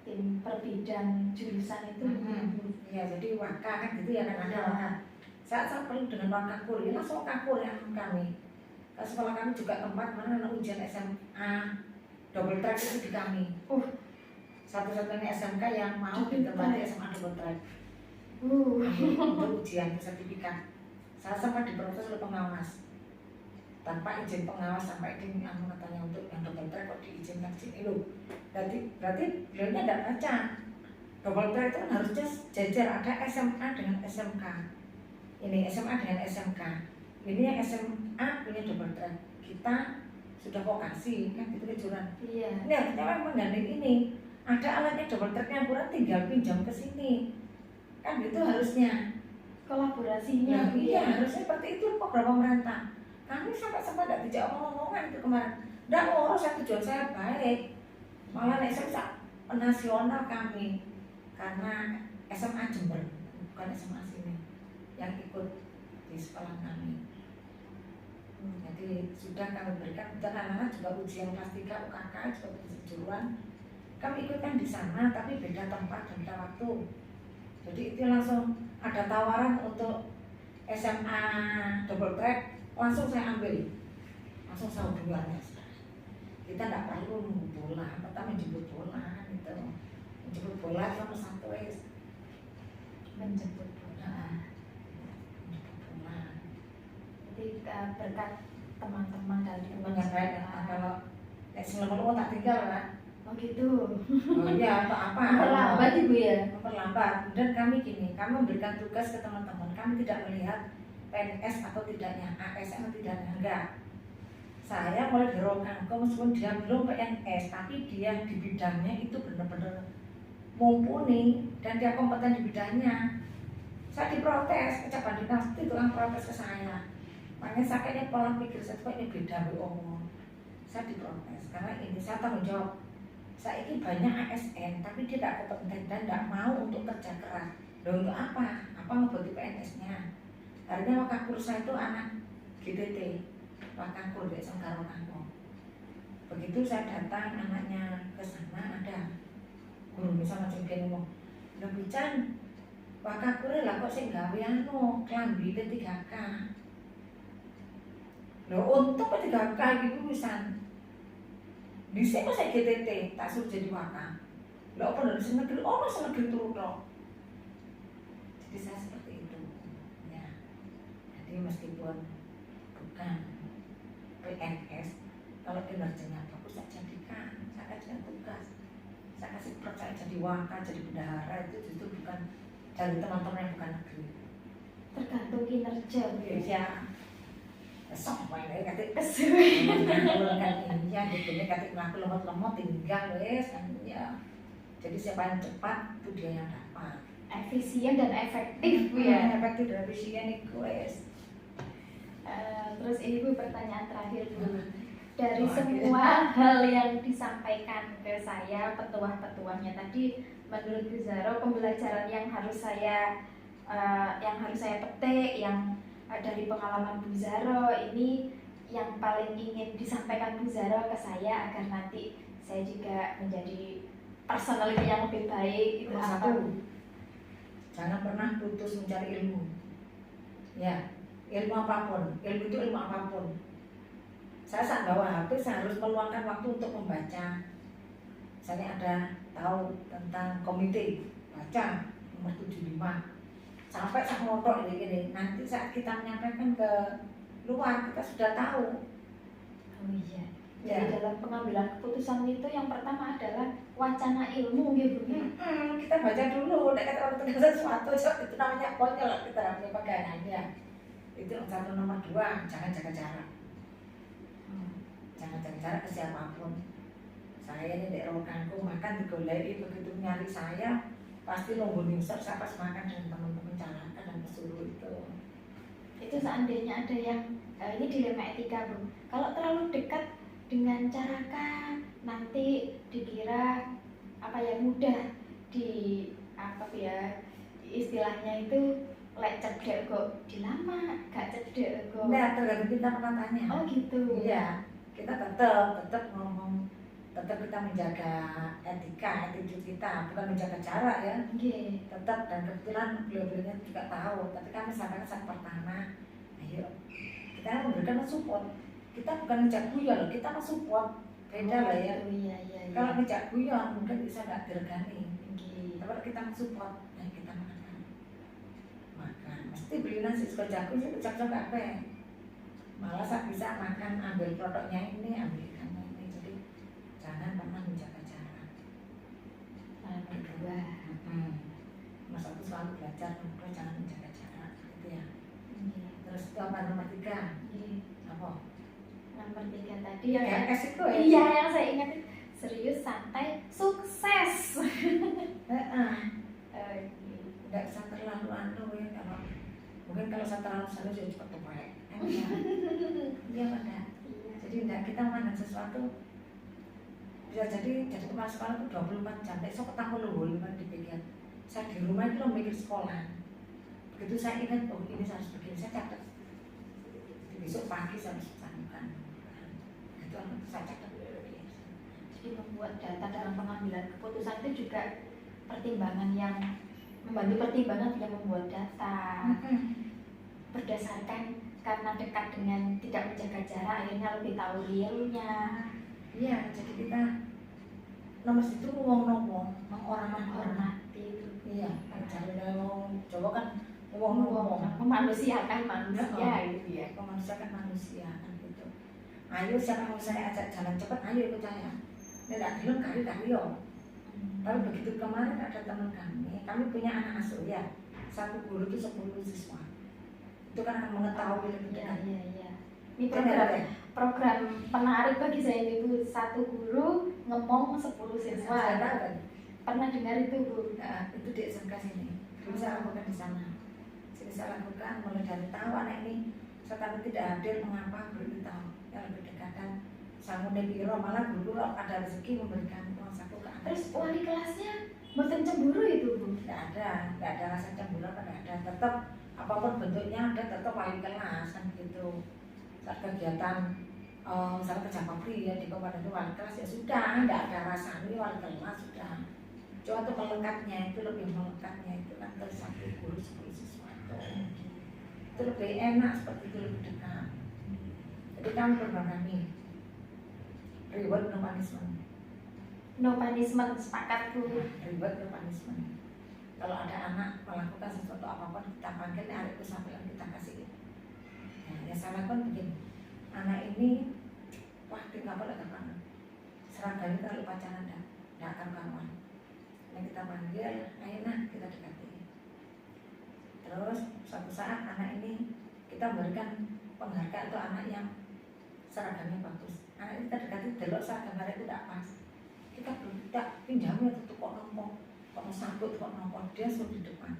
S1: tim perbidang jurusan itu.
S2: Ya jadi waka kan gitu ya kan ada waka Saat perlu dengan wakakur, ya langsung wakakur ya kami. Sekolah kami juga tempat mana anak ujian SMA double track itu di kami. Satu-satunya SMK yang mau ditempati SMA double track. Untuk ujian sertifikat. Saya sempat diproses oleh pengawas. Tanpa izin pengawas sampai ini katanya untuk yang double track kok diizinkan sini loh. Berarti beliaunya tidak baca. Double track itu kan harusnya jajar, ada SMA dengan SMK. Ini SMA dengan SMK. Ini yang SMA punya double track. Kita sudah vokasi kan gitu kejuran.
S1: Iya.
S2: Ini kita memang menggandeng ini. Ada alatnya double tracknya kurang, tinggal pinjam ke sini. Kan gitu harusnya.
S1: Kolaborasinya.
S2: Iya, harusnya seperti itu program pemerintah. Kami sampai sempat tidak dijawab ngomong-ngomongan itu kemarin. Tidak ngurus, tujuan saya baik. Malah SMA nasional kami karena SMA Jember, bukan SMA sini yang ikut di sekolah kami. Jadi sudah kami berikan dan anak-anak juga ujian kelas 3 UKK juga kejuruan. Kami ikutkan di sana tapi beda tempat dan beda waktu. Jadi itu langsung ada tawaran untuk SMA double track. Langsung saya ambil, langsung saya hubungannya. Kita tidak perlu menjemput bola, pertama menjemput bola gitu. Menjemput bola nomor 1
S1: menjemput bola. Jadi berkat teman-teman dari
S2: menyampaikan kalau selama tak tinggal lah.
S1: Oh gitu.
S2: Oh iya, atau apa?
S1: Memperlambat ibu ya?
S2: Memperlambat. Dan kami gini, kami memberikan tugas ke teman-teman. Kami tidak melihat PNS atau tidaknya, ASN atau tidaknya, enggak. Saya mulai dorongkan, meskipun dia belum PNS, tapi dia di bidangnya itu benar-benar mumpuni dan dia kompeten di bidangnya. Saya diprotes, ucapan dinas itu kan protes ke saya. Makanya saya kayaknya pola pikir saya kok ini beda omong. Saya diprotes karena ini saya tanggung jawab. Saya ini banyak ASN, tapi dia tidak kompeten dan tidak mau untuk kerja keras. Dan untuk apa? Apa ngebuat PNS-nya? Akhirnya wakakur saya itu anak GTT, wakakur dari Sengkaro Kangkung. Begitu saya datang anaknya ke sana ada guru misalnya macam dia ngomong, lebih can, wakakur lah kok sih gawe anu klambi P3K. Loh untuk P3K gitu misalnya. Di sini saya GTT tak suruh jadi wakak. Loh apa dari senegeri? Oh senegeri turun loh. Jadi saya seperti itu. Ya. Jadi meskipun bukan PNS, kalau kinerjanya bagus saya jadikan, saya kasih tugas, saya kasih percaya jadi wakak, jadi bendahara itu justru bukan dari teman-teman yang bukan negeri.
S1: Tergantung kinerja.
S2: Ya. Sok main aja kata
S1: kesuwen.
S2: kan iya gitu kata ngaku lemot-lemot tinggal wes kan ya. Jadi siapa yang cepat itu dia yang dapat.
S1: Efisien dan efektif Bu ya.
S2: Efektif dan efisien itu wes.
S1: Terus ini Bu pertanyaan terakhir Bu. Dari semua hal yang disampaikan ke saya petuah-petuahnya tadi, menurut Bu Zahra pembelajaran yang harus saya petik yang dari pengalaman Bu Zahra ini yang paling ingin disampaikan Bu Zahra ke saya agar nanti saya juga menjadi personality yang lebih baik itu apa?
S2: Jangan pernah putus mencari ilmu. Ya, ilmu apapun, ilmu itu ilmu apapun. Saya saat bawa HP saya harus meluangkan waktu untuk membaca. Misalnya ada tahu tentang komite, baca nomor 75. Sampai saya ngotot ini nanti saat kita menyampaikan ke luar kita sudah tahu.
S1: Oh iya.
S2: Ya.
S1: Jadi dalam pengambilan keputusan itu yang pertama adalah wacana ilmu gitu.
S2: Kita baca dulu, nek kata orang tegas sesuatu itu namanya konyol kita namanya pegangannya. Itu satu nomor 2, jangan jaga jarak. Jangan jaga jarak ke siapapun. Saya ini di Rokangku makan digoleki begitu nyari saya pasti nunggu nimsar saya pas makan dengan teman-teman carakan dan pesuruh itu.
S1: Itu seandainya ada yang ini dilema etika Bu. Kalau terlalu dekat dengan carakan nanti dikira apa ya mudah di apa ya istilahnya itu lek cedek kok dilama gak cedek kok.
S2: Nah tergantung kita penatannya.
S1: Oh gitu.
S2: Iya kita tetap ngomong tetap tetap kita menjaga etika, attitude kita, bukan menjaga jarak ya.
S1: Nggih.
S2: Tetap, dan kebetulan beliau-beliaunya juga tahu. Tapi kami sampaikan saat pertama, ayo kita memberikan support. Kita bukan ngejak guyon, kita mensupport. Beda lah ya.
S1: Iya, iya, iya.
S2: Kalau ngejak guyon mungkin bisa nggak diregani.
S1: Nggih.
S2: Tapi kita mensupport, nah kita makan. Mesti beli nasi suka jago sih, cocok apa? Malah saya bisa makan, ambil produknya ini, ambil ikannya ini. Jadi jangan pernah menjaga jarak.
S1: Yang kedua.
S2: Mas aku selalu belajar, kedua jangan menjaga jarak, gitu ya.
S1: Iya.
S2: Terus itu apa nomor 3?
S1: Iya.
S2: Apa?
S1: Nomor 3 tadi yang
S2: GS itu ya?
S1: iya, yang saya ingat serius, santai, sukses.
S2: Nggak bisa terlalu ya, kalau mungkin kalau saya terlalu serius jadi cepat tumpah. Iya pada. Jadi enggak, kita mana sesuatu bisa jadi kepala sekolah itu 24 jam. Saya ketemu loh kan dipikir. Saya di rumah itu loh mikir sekolah. Begitu saya ingat, oh ini saya harus begini, saya catat. Besok pagi saya harus cantumkan. Itu saya catat.
S1: Jadi membuat data dalam pengambilan keputusan itu juga pertimbangan yang membantu pertimbangan yang membuat data. Berdasarkan karena dekat dengan tidak menjaga jarak, akhirnya lebih tahu realnya.
S2: Iya, jadi kita nomor itu ngomong orang
S1: menghormati itu.
S2: Iya, caranya ngomong Jawa kan ngomong
S1: memanusiakan manusia gitu ya.
S2: Memanusiakan manusia kan gitu. Ayo siapa mau saya ajak jalan cepat, ayo ikut saya. Tidak belum kali yo. Tapi begitu kemarin ada teman kami punya anak asuh ya. Satu guru itu 10 siswa. Itu kan akan mengetahui lebih dekat.
S1: Iya. Ini program menarik bagi saya itu, satu guru ngomong 10 siswa. Pernah dengar itu Bu?
S2: Nah, itu di SMK sini. Dulu saya lakukan di sana. Jadi saya lakukan mulai dari tahu anak ini sekarang tidak hadir mengapa guru tahu yang lebih dekat dan sangun biro malah guru ada rezeki memberikan uang saku ke anak.
S1: Terus wali kelasnya mboten cemburu itu Bu?
S2: Tidak ada rasa cemburu, tidak ada. Tetap apapun bentuknya ada, tetap wali kelas kan gitu. Saat kegiatan misalnya kerja pabrik ya di kabupaten itu wali kelas ya sudah, tidak ada rasa ini wali kelas sudah. Cuma tuh melengkapnya itu lebih melengkapnya itu kan terus satu guru 10 siswa itu lebih enak, seperti itu lebih dekat. Jadi kami berbarani reward no punishment.
S1: No punishment, sepakat Bu.
S2: Reward no punishment. Kalau ada anak melakukan sesuatu apapun kita panggil, hari itu sampai kita kasih. Nah, yang saya lakukan begini, anak ini wah tinggal boleh banget. Seragamnya terlalu pacaran tidak akan kawan. Nah, kita panggil, ayo nah kita dekati. Terus suatu saat anak ini kita berikan penghargaan untuk anak yang seragamnya bagus. Anak ini kita dekati, delok seragam hari itu tidak pas. Kita tidak pinjamnya tutup kok nopo, kok sambut kok nopo, dia suruh di depan.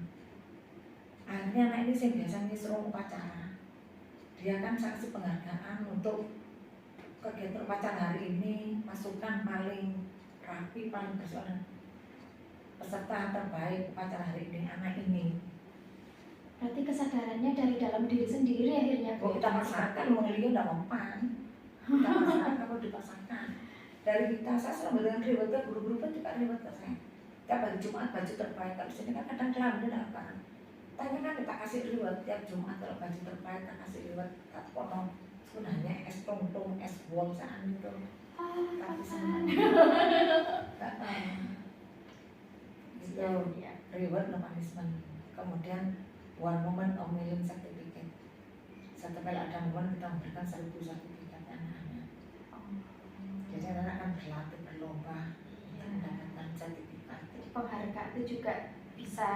S2: Akhirnya anak ini yang biasanya suruh upacara, dia kan saksi penghargaan untuk kegiatan upacara hari ini, masukan paling rapi, paling bersuara. Peserta terbaik upacara hari ini anak ini.
S1: Berarti kesadarannya dari dalam diri sendiri akhirnya Bu.
S2: Kita paksakan, mengelia tidak mempan. Kita paksakan, kalau dipaksakan. Dari kita, saya selalu dengan rewardnya, guru-guru pun juga reward ke saya. Tiap hari Jumat baju terbaik, kalau sini kan kadang kelam dia apa. Tanya kan kita kasih reward tiap Jumat kalau baju terbaik, kita kasih reward. Tak potong sebenarnya es tong-tong, es bolsaan itu. Tapi sebenarnya itu reward no punishment. Kemudian one moment of million certificate. Setelah ada momen kita memberikan 1000 sertifikat anak-anak. Jadi anak-anak kan berlatih, berlomba, mendapatkan sertifikat.
S1: Penghargaan itu juga bisa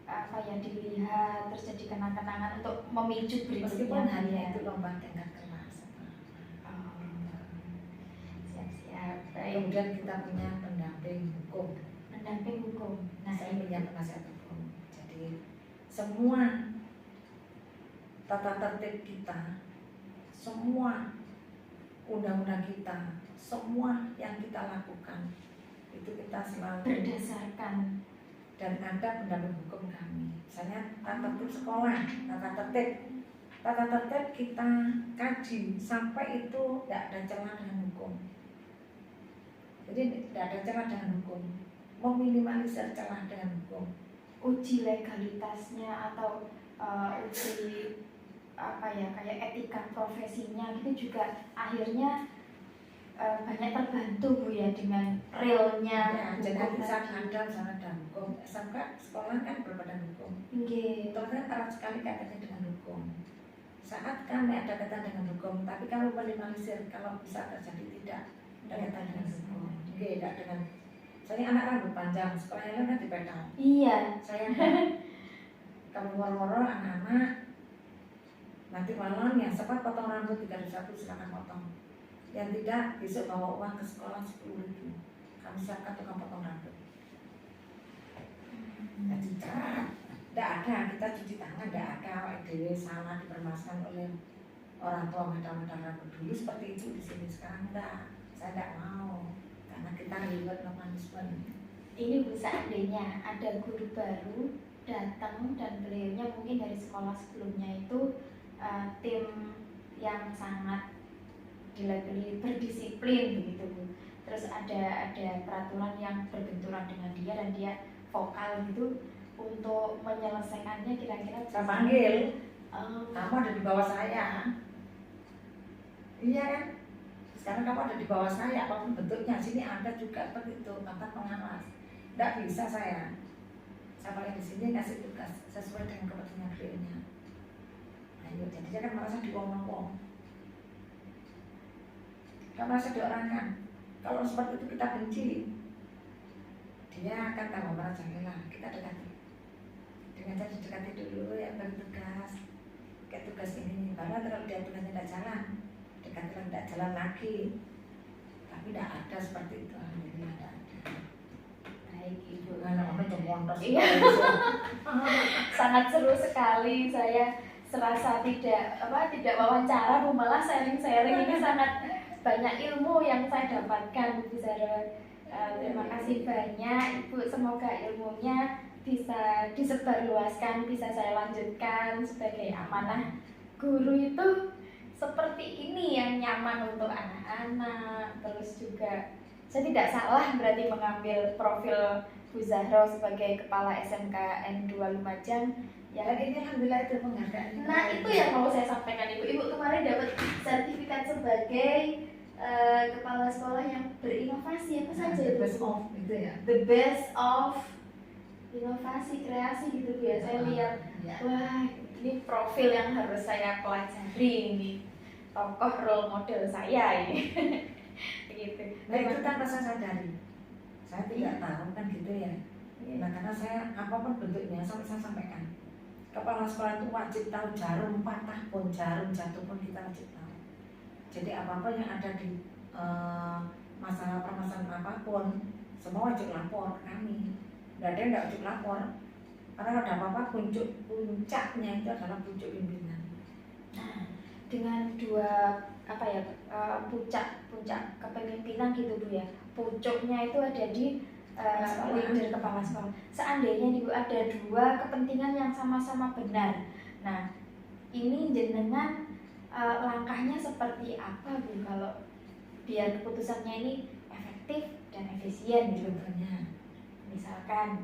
S1: apa ya, dilihat terus jadi kenang-kenangan untuk memicu berikutnya.
S2: Meskipun hanya itu lomba tingkat kelas.
S1: Siap-siap. Baik.
S2: Kemudian kita punya pendamping hukum.
S1: Pendamping hukum.
S2: Nah, saya punya penasihat hukum. Jadi semua tata tertib kita, semua undang-undang kita, semua yang kita lakukan itu kita selalu
S1: berdasarkan
S2: dan ada pendamping hukum kami. Misalnya tata tertib sekolah, tata tertib kita kaji sampai itu tidak ada celah dengan hukum. Jadi Jadi tidak ada celah dengan hukum, meminimalisir celah dengan hukum.
S1: Uji legalitasnya atau uji apa ya, kayak etika profesinya gitu juga akhirnya banyak terbantu Bu ya dengan realnya
S2: Ya, jadi
S1: hukum
S2: saat
S1: tadi.
S2: ada misalnya ada hukum, SMK sekolah kan berbadan hukum.
S1: Nggih.
S2: Itu kan erat sekali kaitannya dengan hukum. Saat kami ada kaitan dengan hukum, tapi kami minimalisir kalau bisa terjadi tidak ada kaitan dengan hukum. Oke, tidak dengan. Saya anak rambut panjang, sekolahnya kan di pedal.
S1: Iya.
S2: Saya enggak. Kamu ngoro-ngoro anak-anak, nanti malam yang sempat potong rambut 3.100 silakan potong. Yang tidak besok bawa uang ke sekolah 10.000. Kami siapkan tukang potong rambut. Jadi tidak ada, kita cuci tangan tidak ada. Dewi salah dipermasalahkan oleh orang tua medal-medal rambut dulu seperti itu di sini, sekarang enggak. Saya tidak mau karena kita reward management.
S1: Ini Bu, seandainya ada guru baru datang dan beliaunya mungkin dari sekolah sebelumnya itu tim yang sangat dilabeli berdisiplin begitu Bu. Terus ada peraturan yang berbenturan dengan dia dan dia vokal gitu untuk menyelesaikannya, kira-kira
S2: Saya panggil, kamu ada di bawah saya. Iya kan? Sekarang kamu ada di bawah saya, apapun bentuknya, sini Anda juga seperti itu, kata pengawas. Tidak bisa saya paling di sini kasih tugas sesuai dengan kepentingan beliaunya. Ayo, jadi dia kan merasa diwong-wong. Kamu merasa diorangan. Kalau seperti itu kita benci, dia akan tambah merasa lah. Kita dekati. Dengan cara didekati dulu ya, beri tugas. Kayak tugas ini, baru kalau dia tugasnya tidak jalan, dekati lagi tidak jalan lagi. Tapi tidak ada seperti itu. Alhamdulillah tidak ada.
S1: baik Ibu.
S2: Iya.
S1: Sangat seru sekali, saya serasa tidak wawancara Bu, malah sharing-sharing ini sangat banyak ilmu yang saya dapatkan Bu Zahra. Terima kasih banyak Ibu, semoga ilmunya bisa disebarluaskan, bisa saya lanjutkan sebagai amanah guru itu seperti ini yang nyaman untuk anak-anak. Terus juga saya tidak salah berarti mengambil profil Bu Zahra sebagai kepala SMK N2 Lumajang. Ya,
S2: ini alhamdulillah itu penghargaan.
S1: nah itu yang mau saya sampaikan Ibu. Ibu kemarin dapat sertifikat sebagai kepala sekolah yang berinovasi apa saja
S2: The
S1: itu?
S2: best of itu ya.
S1: The best of inovasi kreasi gitu Bu ya. Saya lihat,
S2: Ya.
S1: wah ini profil yang harus saya pelajari, ini tokoh role model saya ini. Begitu.
S2: Nah itu tanpa saya sadari, saya tidak tahu kan gitu ya. Nah karena saya apapun bentuknya saya sampaikan, kepala sekolah itu wajib tahu jarum patah pun, jarum jatuh pun kita wajib tahu. Jadi apa-apa yang ada di masalah permasalahan apapun, semua wajib lapor ke kami. Tidak ada yang tidak wajib lapor, karena ada apa-apa puncaknya itu adalah puncak pimpinan.
S1: Nah, dengan dua puncak kepemimpinan gitu Bu ya, pucuknya itu ada di leader kepala sekolah. Seandainya nih Bu ada dua kepentingan yang sama-sama benar, nah ini jenengan langkahnya seperti apa Bu kalau biar keputusannya ini efektif dan efisien gitu? Misalkan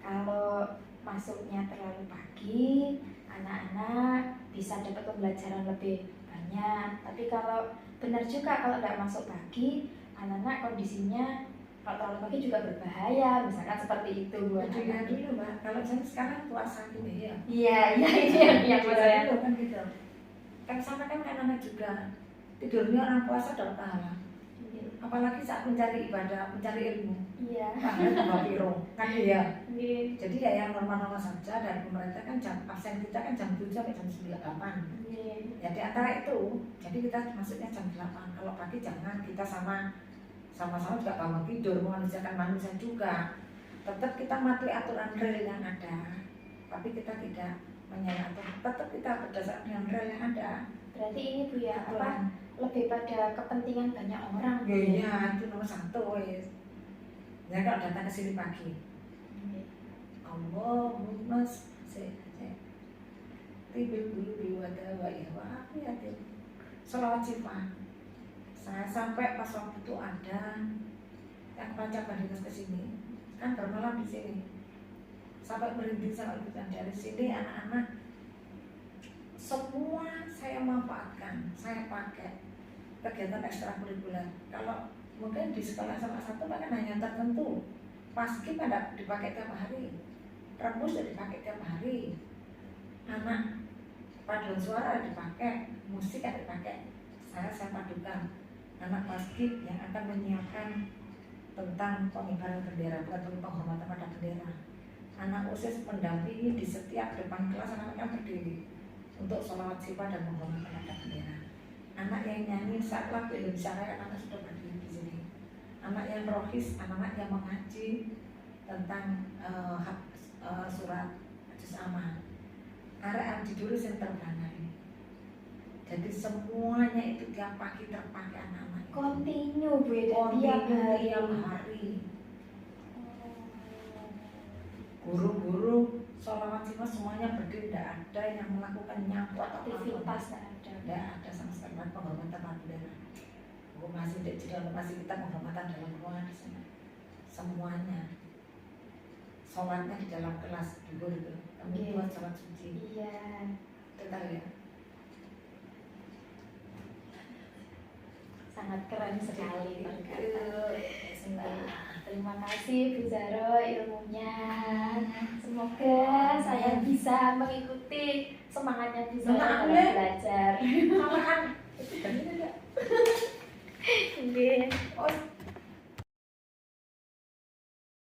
S1: kalau masuknya terlalu pagi, anak-anak bisa dapat pembelajaran lebih banyak. Tapi kalau benar juga kalau tidak masuk pagi, anak-anak kondisinya kalau terlalu pagi juga berbahaya. Misalkan seperti itu buat anak.
S2: Dulu Mbak, kalau saya sekarang puasa gini ya.
S1: Iya ini yang saya.
S2: Dulu kan gitu. Kan sama kan anak-anak juga tidurnya orang puasa dapat pahala. Apalagi saat mencari ibadah, mencari ilmu.
S1: Iya.
S2: Tambah piro kan ya.
S1: Iya.
S2: Jadi ya yang normal-normal saja, dan pemerintah kan jam absen kita kan jam 7 sampai jam 8.
S1: Iya.
S2: Ya di antara itu, jadi kita masuknya jam 8. Kalau pagi jangan, kita sama-sama juga bangun tidur, mengerjakan manusia juga. Tetap kita mati aturan real yang ada, tapi kita tidak menyalahi, tetap kita berdasarkan dengan real yang ada.
S1: Berarti ini Bu ya, lebih pada kepentingan banyak orang.
S2: Iya, itu nomor satu wes. Ya kalau datang ke sini pagi, Allahumma tibil dulu di wadah wa ya wa afiatin. Salawat sifat. Saya sampai pas waktu itu ada yang pajak dinas ke sini, kan bermalam di sini. Sampai berhenti sampai hutan dari sini anak-anak semua saya manfaatkan, saya pakai kegiatan ekstrakurikuler. Kalau mungkin di sekolah sama satu kan hanya tertentu, paskib pada dipakai tiap hari, rebus dipakai tiap hari, anak paduan suara dipakai, musik dipakai. Saya padukan anak paskib yang akan menyiapkan tentang pengibaran bendera, bukan penghormatan pada bendera. Anak OSIS mendampingi di setiap depan kelas, anak-anak berdiri untuk sholawat sifat dan menghormati pada bendera. Anak yang nyanyi saat lagu Indonesia Raya, anak sudah berdiri di sini. Anak yang rohis, anak-anak yang mengaji tentang surat juz amma. Arek di dulu yang terbanai. Jadi semuanya itu tiap pagi terpakai anak-anak.
S1: Continue Bu tiap hari.
S2: Guru-guru sholawat sifat semuanya berdiri, tidak ada yang melakukan nyapu atau
S1: aktivitas,
S2: tidak ada sama sekali. Penghormatan bendera. Masih kita penghormatan dalam ruangan di sana. Semuanya. Sholatnya di dalam kelas dulu itu. Kami buat sholat suci.
S1: Iya.
S2: Betul ya.
S1: Sangat keren sekali. Terima kasih Bu Zahro ilmunya. Semoga saya bisa mengikuti semangatnya Bu Zahro dalam belajar.
S2: Malahan.
S1: Oke.
S2: Oh,